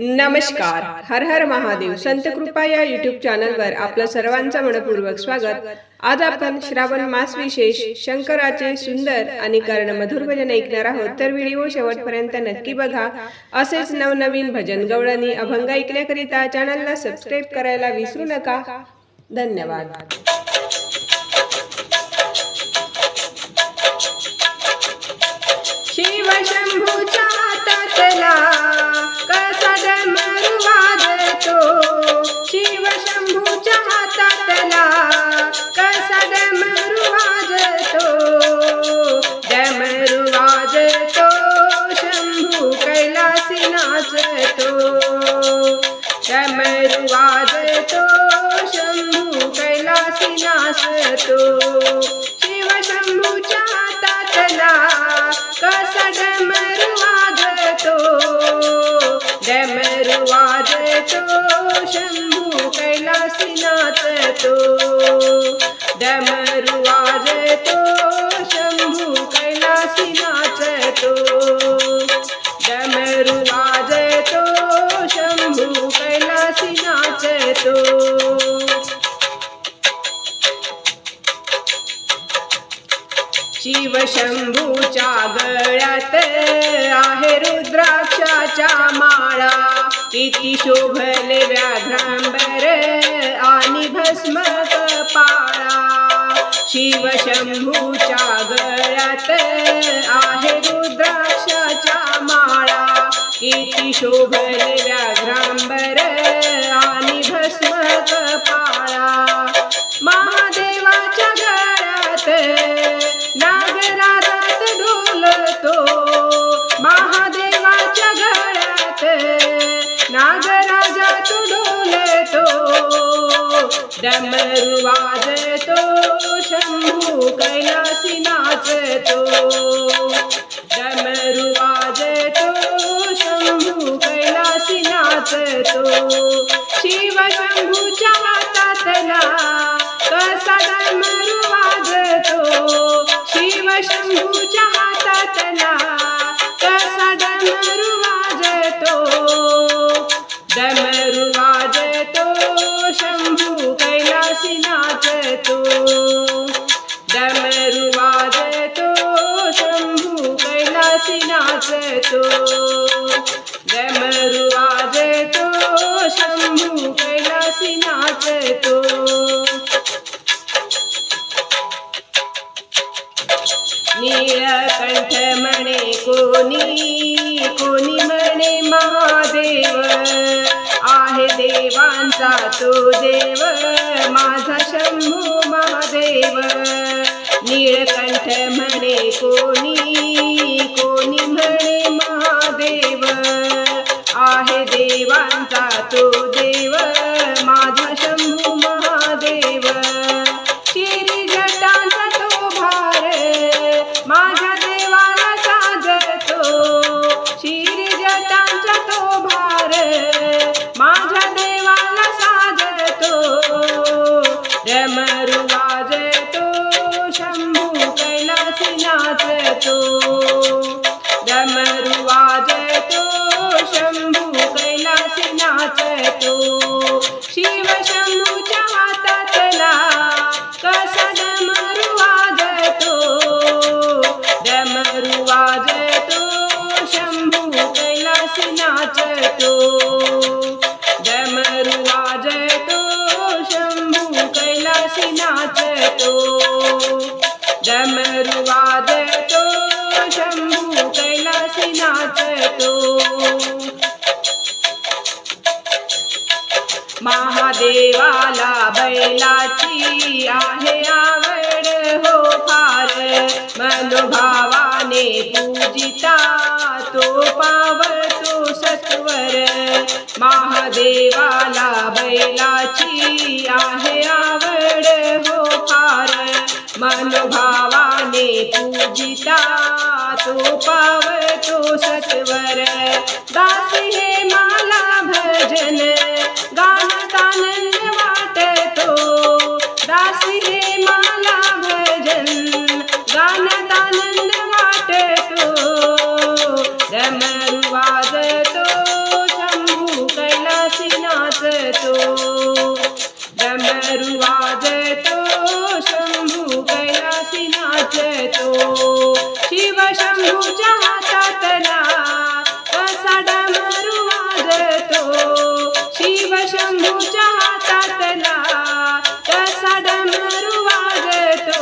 नमस्कार. हर हर महादेव. संत कृपा या यूट्यूब चॅनलवर आपलं सर्वांचं मनपूर्वक स्वागत. आज आपण श्रावण मास विशेष शंकराचे सुंदर आणि कर्णमधुर भजन ऐकणार आहोत, तर व्हिडिओ शेवटपर्यंत नक्की बघा. असेच नवनवीन भजन गवळणी अभंग ऐकण्याकरिता चॅनलला सबस्क्राईब करायला विसरू नका. धन्यवाद. शिव शंभूच्या हातातला कसा डमरू वाजतो, शिव शंभूच्या हातातला कसा डमरू वाजतो, डमरू वाजतो शंभू कैलासी नाचतो, डमरू वाजतो शंभू कैलासी नाचतो, शिव शंभूच्या हातातला कसा डमरू वाजतो, डमरू वाजतो शंभू कैलासी नाचतो, डमरू वाजतो शंभू कैलासी नाचतो, डमरू वाजतो शंभू कैलासी नाचतो. शिव शंभूच्या गळ्यात आहे रुद्राक्षाच्या माळा, किती शोभले व्याघ्रांबर आणि भस्म कपाळा, शिव शंभूच्या गळ्यात आहे रुद्राक्षाच्या माळा, किती शोभले व्याघ्रांबर आणि भस्म कपाळा, महादेवाच्या गळ्यात नागराजात डोलतो, महादेवाच्या गळ्यात नागराजात डोलतो, डमरू वाजतो शंभू कैलासी नाचतो, डमरू वाजतो शंभू कैलासी नाचतो, शिव शंभूच्या हातातला कसा डमरू वाजतो, शिव शंभूच्या हातातला कसा डमरू वाजतो, डमरू वाजतो शंभू कैलासी नाचतो, डमरू वाजतो शंभू कैलासी नाचतो, डमरू वाजतो शंभू कैलासी नाचतो. नीलकंठ म्हणे कोणी, कोणी म्हणे महादेव, आहे देवांचा तो देव माझा शंभू महादेव, नीलकंठ म्हणे कोणी, कोणी म्हणे महादेव, आहे देवांचा तो देव माझा शंभू महादेव, शिरी जटांचा तो भार माझ्या देवाला साजतो, शिरी जटांचा तो भार माझ्या देवाला साजतो, डमरू वाजतो शंभू कैलासी नाचतो, डमरू वाजतो शंभू कैलासी नाचतो, शिव शंभूच्या हातातला कसा डमरू वाजतो, डमरू वाजतो शंभू कैलासी नाचतो, डमरू वाजतो शंभू कैलासी नाचतो, डमरू वाजतो शंभू कैलासी नाचतो. महादेवाला बैलाची आहे आवड हो फार, मनोभावाने पूजिता तो पावतो सत्वर, महादेवाला बैलाची आहे आवड हो फार, मनोभावाने पूजिता तो पावतो सत्वर, दासी हे माला भजन गाण्यात आनंद वाटतो, दासी हे माला भजन गाण्यात आनंद वाटतो, डमरू वाजतो शंभू हातातला कसा डमरू वाजतो, शिव शंभूच्या हातातला कसा डमरू वाजतो,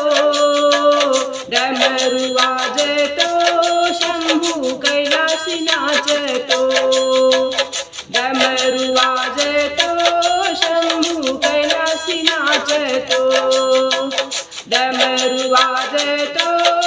डमरू वाजतो शंभू कैलासी नाचतो, डमरू वाजतो शंभू कैलासी नाचतो, डमरू वाजतो